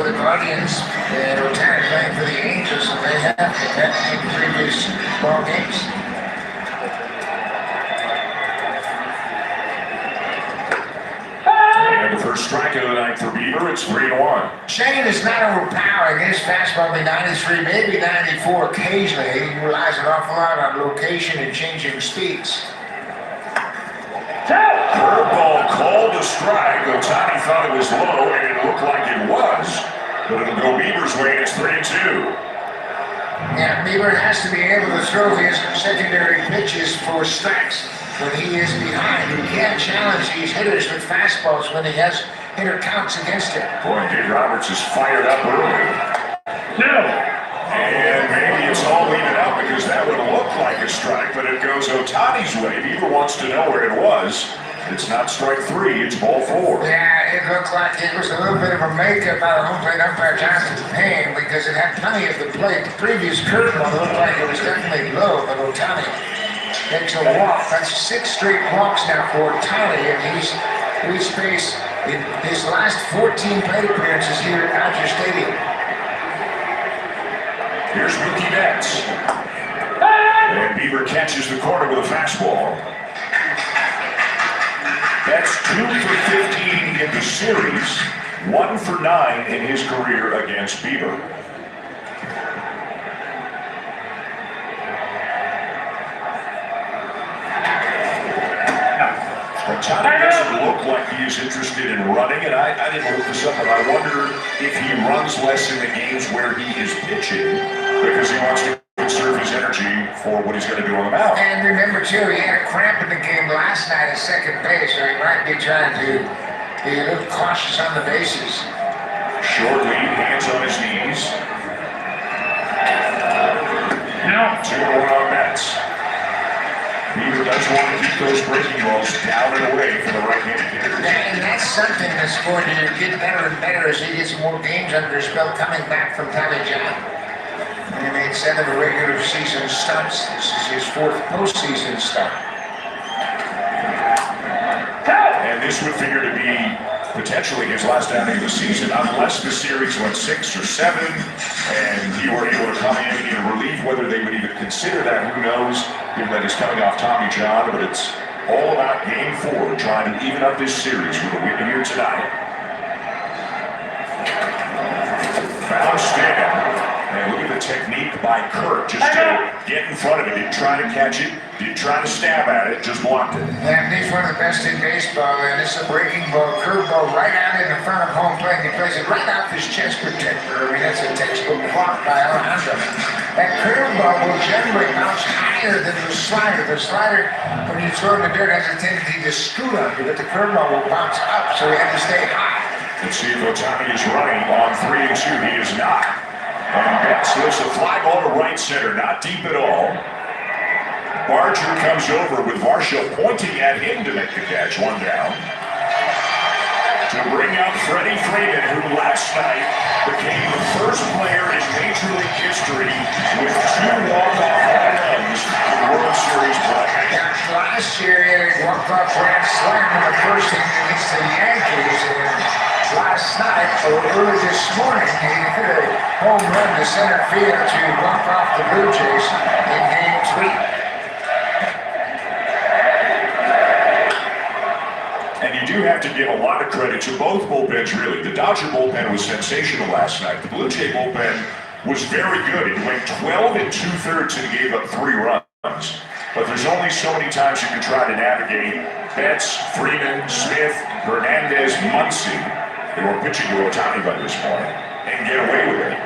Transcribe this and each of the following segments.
the Guardians, and Otani playing for the Angels, and they have in previous ball games. And the first strike of the night for Bieber, it's 3-1. Shane is not overpowering. His fastball be 93, maybe 94 occasionally. He relies an awful lot on location and changing speeds. Curveball called a strike. Otani thought it was low, and it looked like it was. But it'll go Bieber's way, and it's 3-2. Yeah, Bieber has to be able to throw his secondary pitches for strikes when he is behind. He can't challenge these hitters with fastballs when he has hitter counts against him. Boy, Dave Roberts is fired up early. No. And maybe it's all even out because that would look like a strike, but it goes Otani's way. Bieber wants to know where it was. It's not strike 3, it's ball 4. Yeah, it looked like it was a little bit of a makeup by the home plate umpire Jonathan Payne because it had plenty of the plate. The previous curveball looked like it was definitely low, but Otani takes a walk. That's 6 straight walks now for Otani, and he's reached base in his last 14 plate appearances here at Dodger Stadium. Here's Mookie Betts. And Bieber catches the corner with a fastball. Betts 2 for 15 in the series, 1 for 9 in his career against Bieber. Otani doesn't look like he is interested in running, and I didn't look this up, but I wonder if he runs less in the games where he is pitching because he wants to conserve his energy for what he's going to do on the mound. And remember, too, he had a cramp in the game last night at second base, so he might be trying to be a little cautious on the bases. Short lead, hands on his knees. Now 2-1 on Betts. Bieber does want to keep those breaking balls down and away from the right-handed hitters. And that's something that's going to get better and better as he gets more games under his belt coming back from Tommy John. He made 7 regular season starts. This is his 4th postseason start. And this would figure to be potentially his last outing of the season, unless the series went 6 or 7, and he were able to come in and relieve. Whether they would even consider that, who knows, given that he's coming off Tommy John. But it's all about Game 4, trying to even up this series with a win here tonight. Foul stand. And look at the technique by Kurt. Just to get in front of it. Didn't try to catch it. Didn't try to stab at it. Just blocked it. Yeah, he's one of the best in baseball, and it's a breaking ball, curveball right out in the front of home plate. He plays it right off his chest protector. I mean, that's a textbook block by Alejandro. That curveball will generally bounce higher than the slider. The slider, when you throw it in the dirt, has a tendency to scoot under, but the curveball will bounce up, so we have to stay high. Let's see if Otani is running on 3-2. He is not. And Betts lifts a fly ball to right center, not deep at all. Barger comes over with Varsho pointing at him to make the catch. 1 down. To bring out Freddie Freeman, who last night became the first player in Major League history with 2 walk-off home runs in World Series play. Last year, he had a walk-off grand slam in the first inning against the Yankees. And last night, or early this morning, he hit a home run to center field to walk off the Blue Jays in Game 3. And you do have to give a lot of credit to both bullpens, really. The Dodger bullpen was sensational last night. The Blue Jay bullpen was very good. It went 12 2/3 and gave up 3 runs. But there's only so many times you can try to navigate Betts, Freeman, Smith, Hernandez, Muncy. They were pitching to Otani by this point and get away with it.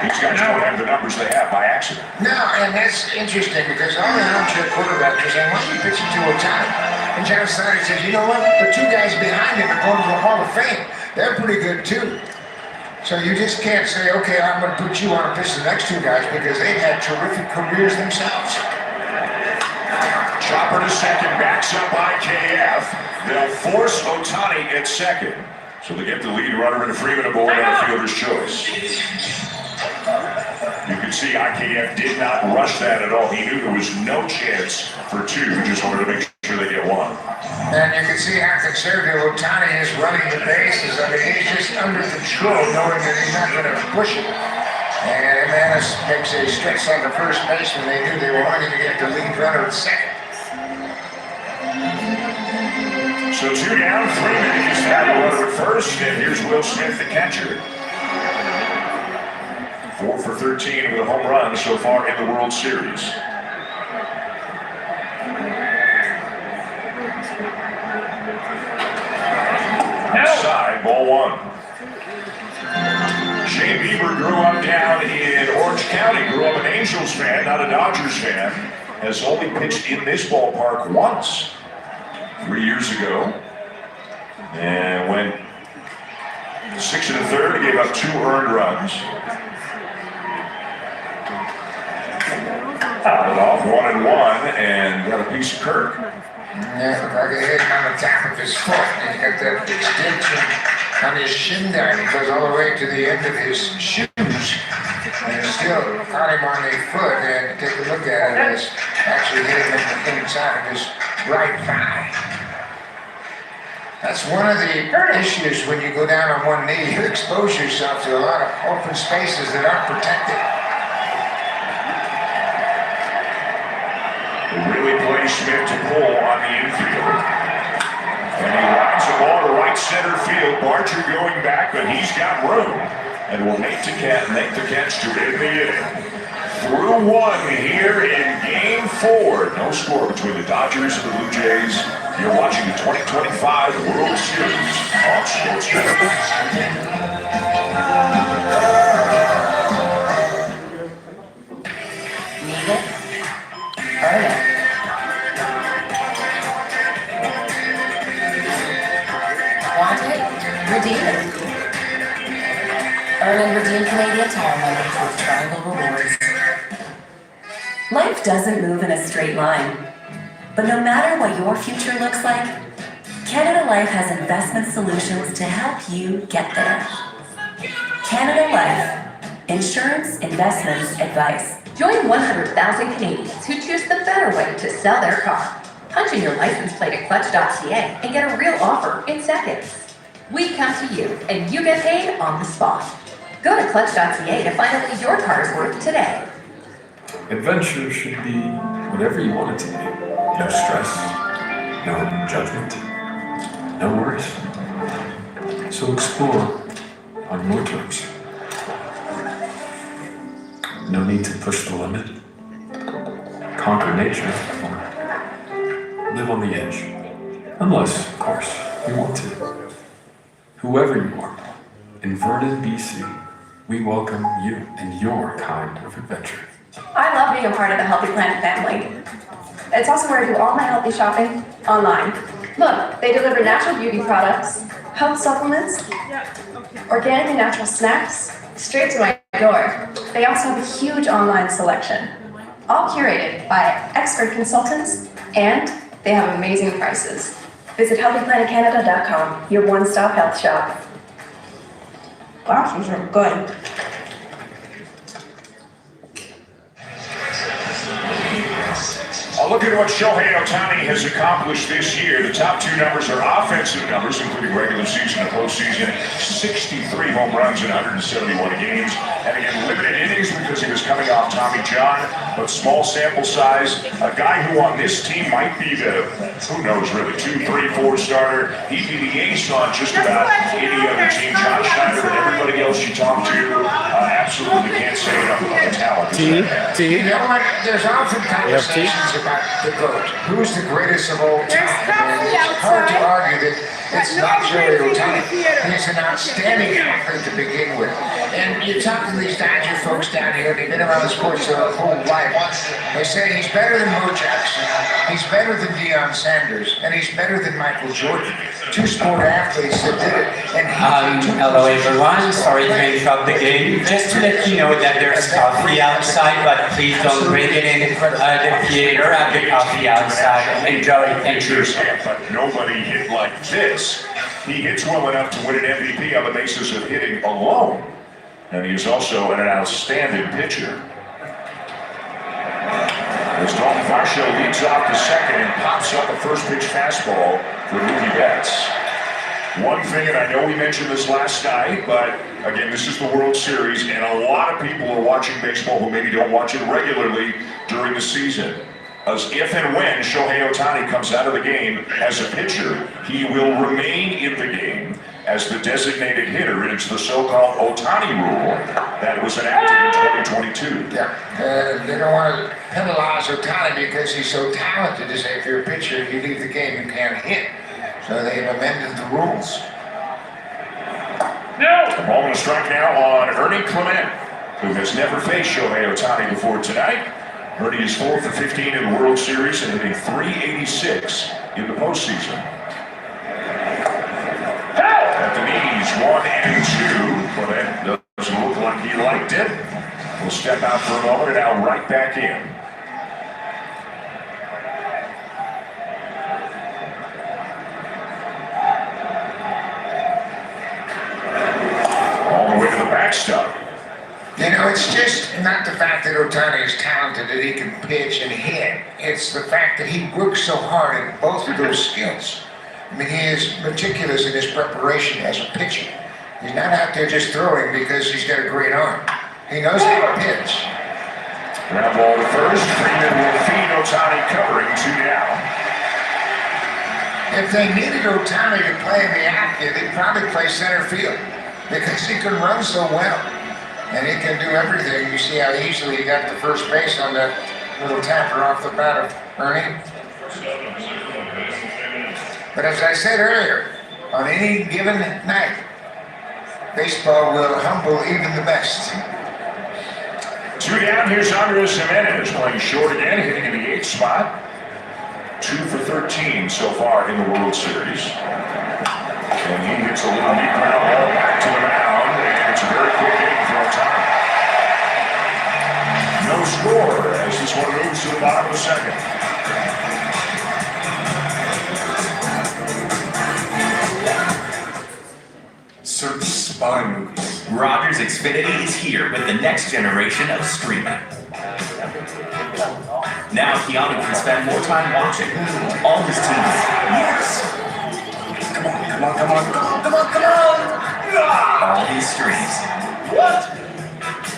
These guys don't have the numbers they have by accident. No, and that's interesting because all the armchair quarterbacks are saying, why are you pitching to Otani? And John Snyder says, you know what? The 2 guys behind him are going to the Hall of Fame. They're pretty good too. So you just can't say, okay, I'm going to put you on to pitch the next 2 guys because they've had terrific careers themselves. Chopper to second, backs up by KF. They'll force Otani at second. So they get the lead runner into Freeman aboard on the fielder's choice. You can see IKF did not rush that at all. He knew there was no chance for 2. He just wanted to make sure sure they get one. And you can see how conservative Otani is running the bases. I mean, he's just under control, knowing that he's not going to push it. And Manis makes a stretch on the first baseman. They knew they were only going to get the lead runner at second. So 2 down, 3 minutes. Now the runner at first, and here's Will Smith, the catcher. 4 for 13 with a home run so far in the World Series. Outside, ball 1. Shane Bieber grew up down in Orange County, grew up an Angels fan, not a Dodgers fan, has only pitched in this ballpark once, 3 years ago, and went 6 1/3, gave up 2 earned runs. Fouled off 1-1 and got a piece of Kirk. Yeah, if I could hit him on the top of his foot, and he got that extension on his shin down. He goes all the way to the end of his shoes, and still caught him on the foot. And take a look at it, it's actually hit him in the inside of his right thigh. That's one of the issues when you go down on one knee. You expose yourself to a lot of open spaces that aren't protected. Really plays Smith to pull on the infield. And he lines the ball to right center field. Barger going back, but he's got room. And will make the catch to end the inning. Through 1 here in Game 4. No score between the Dodgers and the Blue Jays. You're watching the 2025 World Series on Sports Channel. Want it? Redeem it. Earn and redeem Canadian Tire members with Triangle Rewards. Life doesn't move in a straight line. But no matter what your future looks like, Canada Life has investment solutions to help you get there. Canada Life. Insurance, investments, advice. Join 100,000 Canadians who choose the better way to sell their car. Punch in your license plate at clutch.ca and get a real offer in seconds. We come to you and you get paid on the spot. Go to clutch.ca to find out what your car is worth today. Adventure should be whatever you want it to be. No stress, no judgment, no worries. So explore on your terms. No need to push the limit, conquer nature, or live on the edge. Unless, of course, you want to. Whoever you are, in Vernon, BC, we welcome you and your kind of adventure. I love being a part of the Healthy Planet family. It's also where I do all my healthy shopping online. Look, they deliver natural beauty products, health supplements, organic and natural snacks, straight to my door. They also have a huge online selection, all curated by expert consultants, and they have amazing prices. Visit healthyplanetcanada.com, your one-stop health shop. Gosh, these are good. Look at what Shohei Otani has accomplished this year. The top 2 numbers are offensive numbers, including regular season and postseason. 63 home runs in 171 games. And again, limited innings because he was coming off Tommy John, but small sample size. A guy who on this team might be the, who knows really, 2, 3, 4 starter. He'd be the ace on just about any other team. John Schneider and everybody else you talk to absolutely can't say enough about the talent. You know what? There's often conversations about the GOAT. Who's the greatest of all time? And it's hard to argue that it's not Shohei Otani. He's an outstanding athlete to begin with. And you talk to these Dodger folks down here, they've been around the sports their whole life. They say he's better than Mo Jackson, he's better than Deion Sanders, and he's better than Michael Jordan. 2 sport athletes that did it. And hello everyone, sorry to interrupt the game. Just to let you know that there's coffee outside, but please don't bring it in the theater. Have the coffee outside. Enjoy, thank you. But nobody hit like this. He hits well enough to win an MVP on the basis of hitting alone. And he's also an outstanding pitcher. As Dalton Varsho leads off the second and pops up a first pitch fastball for Mookie Betts. One thing, and I know we mentioned this last night, but again, this is the World Series, and a lot of people are watching baseball who maybe don't watch it regularly during the season. As if and when Shohei Otani comes out of the game as a pitcher, he will remain in the game as the designated hitter, and it's the so-called Otani rule that was enacted in 2022. Yeah, they don't want to penalize Otani because he's so talented. They say if you're a pitcher, if you leave the game, you can't hit. So they've amended the rules. A ball and a strike now on Ernie Clement, who has never faced Shohei Otani before tonight. Ernie is 4 for 15 in the World Series and hitting .386 in the postseason. At the knees, 1 and 2. Clement doesn't look like he liked it. We'll step out for a moment and now right back in. Backstop. You know, it's just not the fact that Otani is talented, that he can pitch and hit. It's the fact that he works so hard at both of those skills. I mean, he is meticulous in his preparation as a pitcher. He's not out there just throwing because he's got a great arm. He knows how to pitch. Ground ball to first. Freeman will feed Otani, covering 2 down. If they needed Otani to play in the outfield, they'd probably play center field because he can run so well and he can do everything. You see how easily he got to first base on that little tapper off the bat of Ernie. But as I said earlier, on any given night, baseball will humble even the best. 2 down, here's Andres Jimenez playing short again, hitting in the 8th spot. 2 for 13 so far in the World Series. And he hits a little deep ground ball back to the mound, and it's a very quick inning for Otani. No score as this one moves to the bottom of the second. Certain spy movies. Rogers Xfinity is here with the next generation of streaming. Now Keanu can spend more time watching all his teams. Yes! Come on. All these streams. What?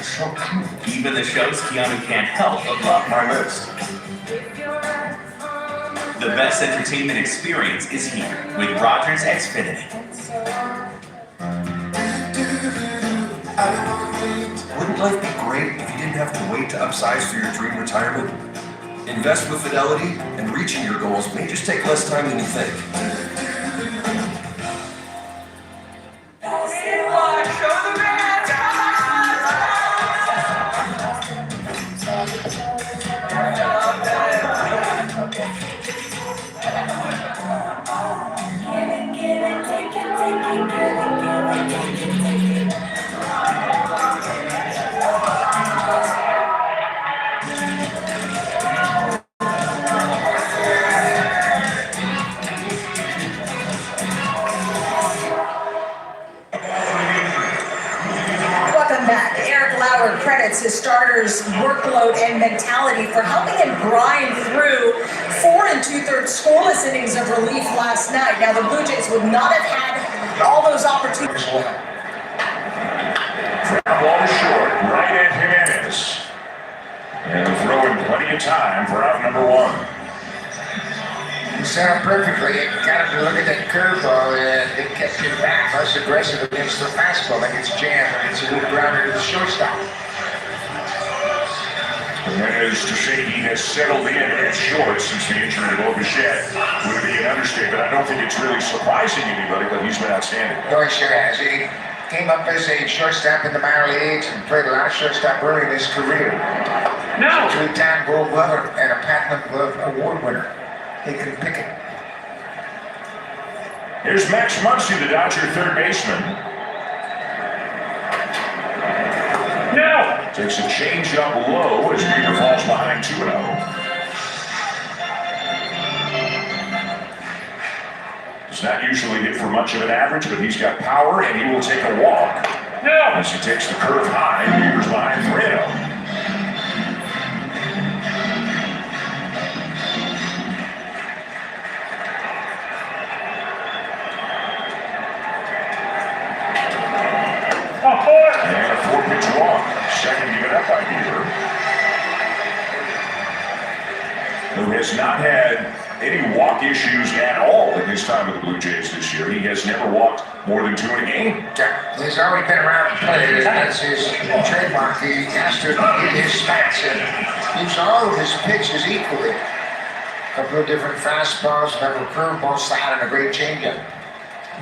So cute. Even the shows Keanu can't help but love most. The best entertainment experience is here with Rogers Xfinity. Wouldn't life be great if you didn't have to wait to upsize for your dream retirement? Invest with Fidelity, and reaching your goals may just take less time than you think. Credits his starters' workload and mentality for helping him grind through 4 2/3 scoreless innings of relief last night. Now, the Blue Jays would not have had all those opportunities. Ground ball is short, right at Jimenez. And throwing plenty of time for out number 1. You set up perfectly. You got him to look at that curveball, and it kept him back less aggressive against the fastball. Like it's jammed, and it's a little grounder to the shortstop. Jimenez to say he has settled in at short since the injury to Bichette would be an understatement. I don't think it's really surprising anybody, but he's been outstanding. No, he sure has. He came up as a shortstop in the minor leagues and played a lot of shortstop early in his career. No. 3-time Gold Glove and a Platinum Glove Award winner. He can pick it. Here's Max Muncy, the Dodger third baseman. Now takes a change up low as Peter falls behind 2-0. Does not usually hit for much of an average, but he's got power and he will take a walk. Now as he takes the curve high, Peter's behind 3-0. second given up by Bieber, who has not had any walk issues at all in his time with the Blue Jays this year. He has never walked more than 2 in a game. Yeah, he's always been around the plate. That's his trademark. He has to get his spots and use all of his pitches equally. A couple of different fastballs, a couple of curveballs, slider, and a great changeup.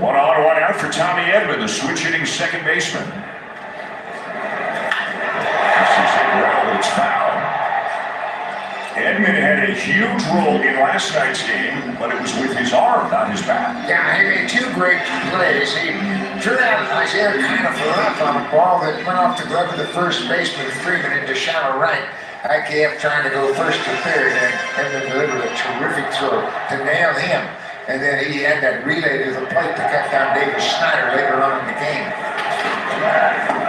1 on, 1 out for Tommy Edman, the switch-hitting second baseman. This is hit well, but it's foul. Edman had a huge role in last night's game, but it was with his arm, not his bat. Yeah, he made 2 great plays. He threw out Isaiah kind of up on a ball that went off the glove of the first baseman, Freeman, into shallow right. I kept trying to go first to third, and Edman delivered a terrific throw to nail him. And then he had that relay to the plate to cut down David Snyder later on in the game.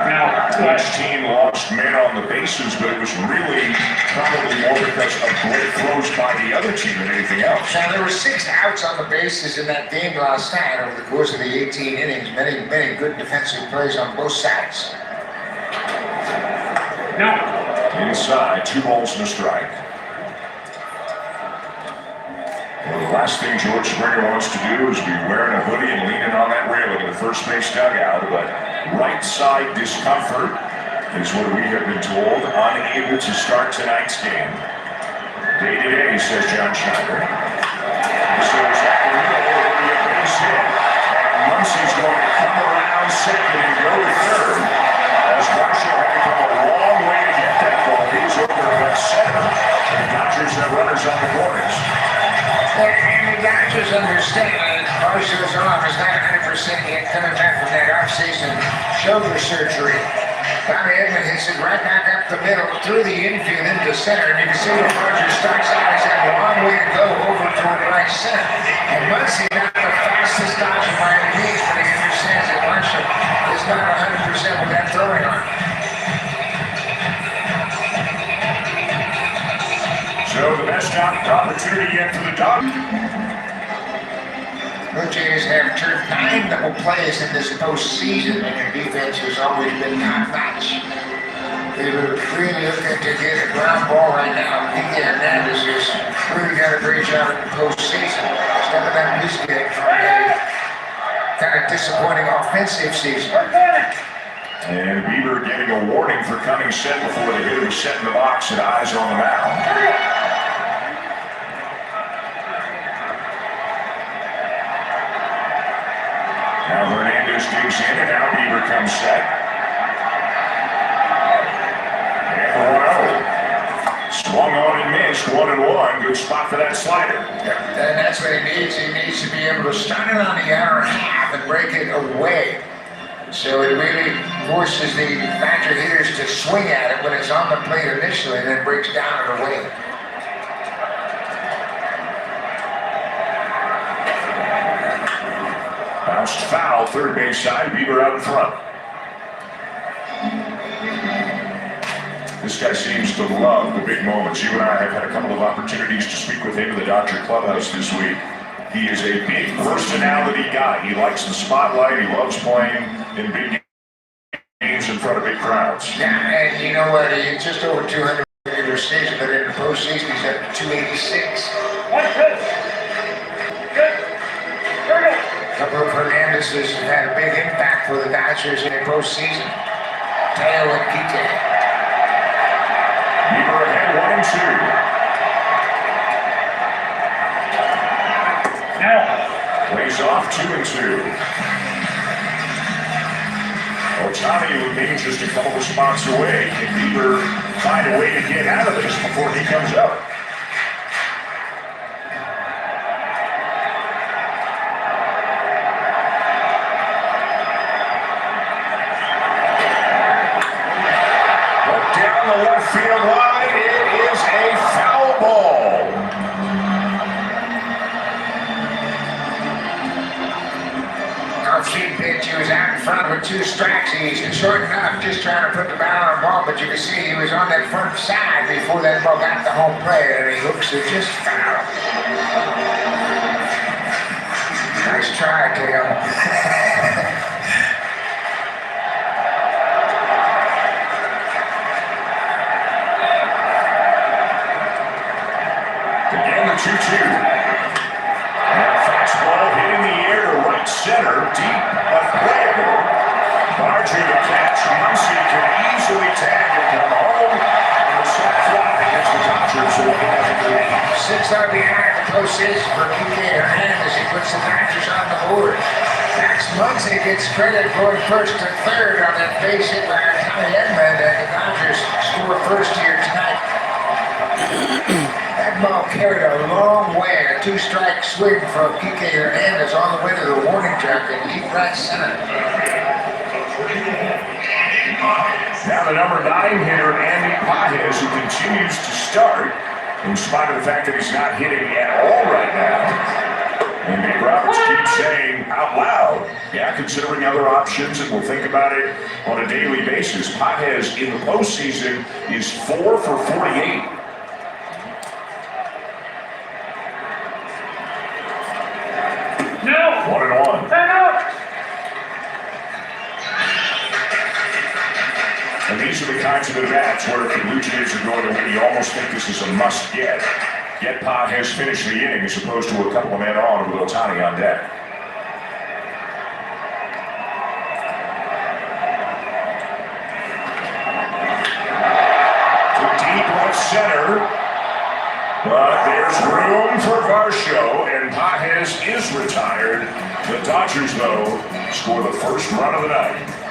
Now, each team lost men on the bases, but it was really probably more because of great throws by the other team than anything else. Now, there were 6 outs on the bases in that game last night over the course of the 18 innings. Many good defensive plays on both sides. Now, inside, 2 balls and a strike. Well, the last thing George Springer wants to do is be wearing a hoodie and leaning on that railing in the first base dugout, but right side discomfort is what we have been told, unable to start tonight's game. Day-to-day, says John Schneider. So is that the middle, it'll be a base hit. And Muncie's going to come around second and go to third. As Marshall had to come a long way to get that ball. He's over at center. The Dodgers have runners on the corners. And the Dodgers understand Marshall's arm is not 100% yet coming back from that off-season shoulder surgery. Tommy Edman hits it right back up the middle, through the infield into center, and you can see the Dodgers starts out. He's got a long way to go over toward right center. And Muncie not the fastest Dodger by any means, but he understands that Marshall is not 100% with that throwing arm. So the best opportunity yet for the Dodgers. Blue Jays have turned 9 double plays in this postseason, and their defense has always been top-notch. They were really looking to get a ground ball right now. P.K. Hernandez has really got a great job in the postseason. Stepping up his game from a kind of disappointing offensive season. And Bieber getting a warning for coming set before the hitter was set in the box and eyes on the mound. Now Hernandez digs in, and now Bieber comes set. And 1-0. Swung on and missed, 1-1. Good spot for that slider. And that's what he needs. He needs to be able to start it on the outer half and break it away. So it really forces the Dodger hitters to swing at it when it's on the plate initially, and then breaks down and away. Bounced foul, third base side, Bieber out in front. This guy seems to love the big moments. You and I have had a couple of opportunities to speak with him in the Dodger clubhouse this week. He is a big personality guy. He likes the spotlight. He loves playing in big games in front of big crowds. Yeah, and you know what? He's just over 200 regular season, but in the postseason, he's at 286. A couple of Hernandez's have had a big impact for the Dodgers in the postseason. Teo and P.K. Bieber ahead 1-2. Now plays off 2-2. Otani remains just a couple of spots away. Can Bieber find a way to get out of this before he comes up? Left field line, it is a foul ball. Off-speed pitch, he was out in front with 2 strikes. He's short enough, just trying to put the bat on the ball, but you can see he was on that front side before that ball got the home plate, and he hooks it just foul. Nice try, Taylor. 2 Next RBI in the postseason for Kike Hernandez. He puts the Dodgers on the board. Max Muncy gets credit going first to third on that base hit by Otani, and the Dodgers score first here tonight. That ball carried a long way. A two-strike swing from Kike Hernandez on the way to the warning track in deep right center. Now the number 9 hitter, Andy Pages, who continues to start in spite of the fact that he's not hitting at all right now. And Nick Roberts keeps saying out loud, yeah, considering other options, and we'll think about it on a daily basis. Pages in the postseason is 4 for 48. No! 1-1. And these are the kinds of at-bats where if the Blue Jays are going to win, you almost think this is a must-get. Yet Pages finished the inning as opposed to a couple of men on with Otani on deck. To deep left center. But there's room for Varsho, and Pages is retired. The Dodgers, though, score the first run of the night.